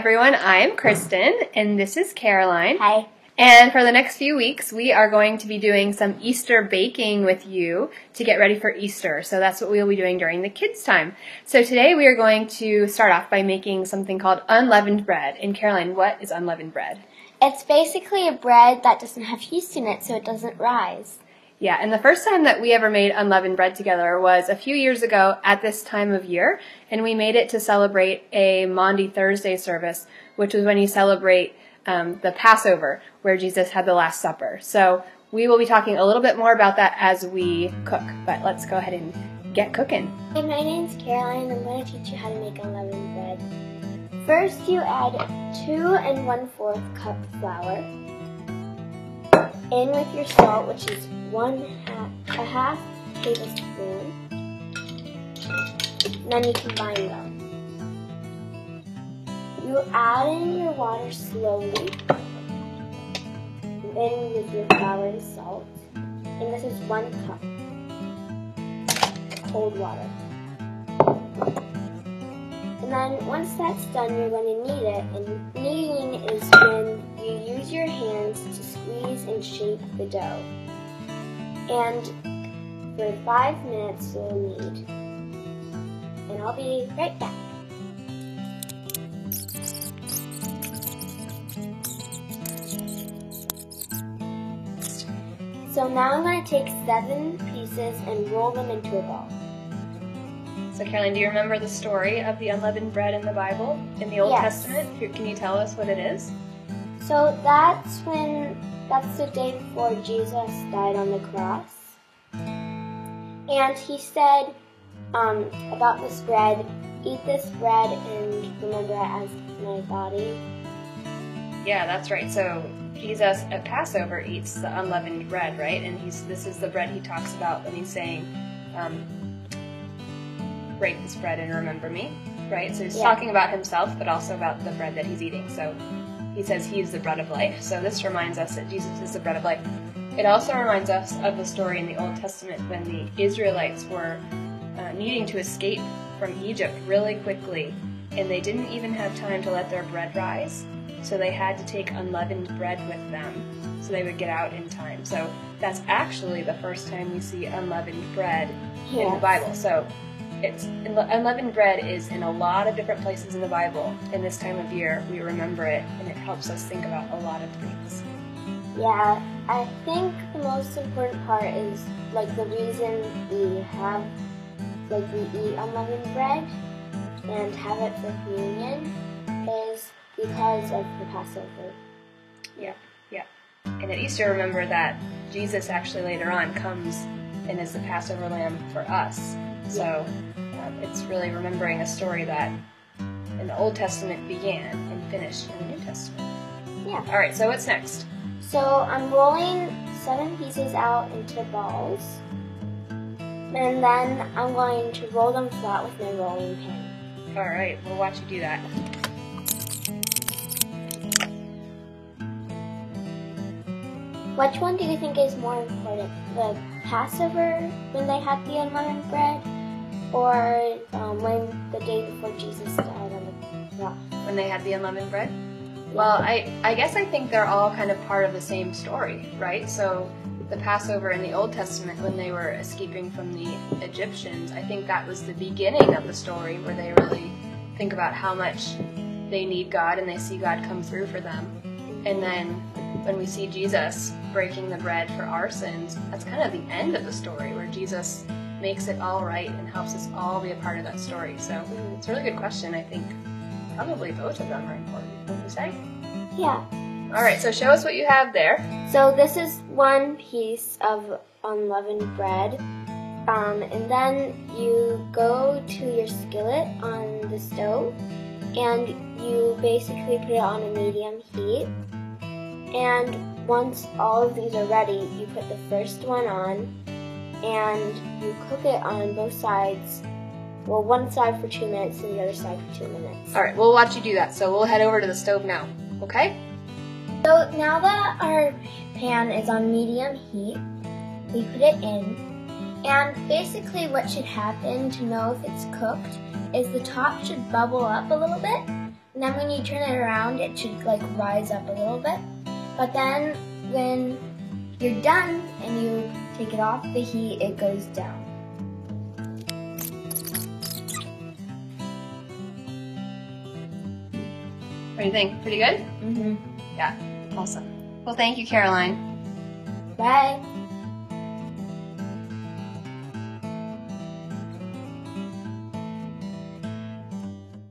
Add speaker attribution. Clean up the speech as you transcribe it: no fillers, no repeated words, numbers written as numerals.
Speaker 1: everyone, I'm Kristin, and this is Caroline.
Speaker 2: Hi.
Speaker 1: And for the next few weeks, we are going to be doing some Easter baking with you to get ready for Easter. So that's what we'll be doing during the kids' time. So today we are going to start off by making something called unleavened bread. And Caroline, what is unleavened bread?
Speaker 2: It's basically a bread that doesn't have yeast in it, so it doesn't rise.
Speaker 1: Yeah, and the first time that we ever made unleavened bread together was a few years ago at this time of year, and we made it to celebrate a Maundy Thursday service, which was when you celebrate the Passover, where Jesus had the Last Supper. So we will be talking a little bit more about that as we cook, but let's go ahead and get cooking.
Speaker 2: Hey, my name's Caroline, and I'm going to teach you how to make unleavened bread. First, you add 2 1/4 cup flour in with your salt, which is a half tablespoon. Then you combine them. You add in your water slowly, in with your flour and salt, and this is 1 cup cold water. And then once that's done, you're going to knead it, and kneading is when you use your hands to squeeze and shape the dough. And for 5 minutes, you'll knead. And I'll be right back. So now I'm going to take 7 pieces and roll them into a ball.
Speaker 1: So Caroline, do you remember the story of the unleavened bread in the Bible, in the Old Testament? Can you tell us what it is?
Speaker 2: So that's the day before Jesus died on the cross. And he said about this bread, eat this bread and remember it as my body.
Speaker 1: Yeah, that's right. So Jesus at Passover eats the unleavened bread, right? And this is the bread he talks about when he's saying, break this bread and remember me, right? So he's talking about himself, but also about the bread that he's eating. So he says he is the bread of life. So this reminds us that Jesus is the bread of life. It also reminds us of the story in the Old Testament when the Israelites were needing to escape from Egypt really quickly, and they didn't even have time to let their bread rise. So they had to take unleavened bread with them so they would get out in time. So that's actually the first time we see unleavened bread in the Bible. So unleavened bread is in a lot of different places in the Bible. In this time of year, we remember it, and it helps us think about a lot of things.
Speaker 2: Yeah, I think the most important part is, the reason we eat unleavened bread and have it for communion is because of the Passover.
Speaker 1: Yeah. And at Easter, remember that Jesus actually later on comes and is the Passover lamb for us. So it's really remembering a story that in the Old Testament began and finished in the New Testament.
Speaker 2: Yeah.
Speaker 1: All right, so what's next?
Speaker 2: So I'm rolling 7 pieces out into balls, and then I'm going to roll them flat with my rolling pin.
Speaker 1: All right, we'll watch you do that.
Speaker 2: Which one do you think is more important? The Passover, when they had the unleavened bread, or when the day before Jesus died on the cross?
Speaker 1: When they had the unleavened bread? Well, I guess I think they're all kind of part of the same story, right? So the Passover in the Old Testament, when they were escaping from the Egyptians, I think that was the beginning of the story where they really think about how much they need God and they see God come through for them. And then when we see Jesus breaking the bread for our sins, that's kind of the end of the story where Jesus makes it all right and helps us all be a part of that story. So it's a really good question. I think probably both of them are important, wouldn't you say?
Speaker 2: Yeah.
Speaker 1: All right, so show us what you have there.
Speaker 2: So this is 1 piece of unleavened bread. And then you go to your skillet on the stove, and you basically put it on a medium heat. And once all of these are ready, you put the first one on, and you cook it on both sides. Well, one side for 2 minutes and the other side for 2 minutes.
Speaker 1: All right, we'll watch you do that. So we'll head over to the stove now, okay?
Speaker 2: So now that our pan is on medium heat, we put it in. And basically what should happen to know if it's cooked is the top should bubble up a little bit, And then when you turn it around, it should like rise up a little bit. But then when you're done and you take it off the heat, it goes down.
Speaker 1: What do you think? Pretty good?
Speaker 2: Mm-hmm.
Speaker 1: Yeah, awesome. Well, thank you, Caroline.
Speaker 2: Bye.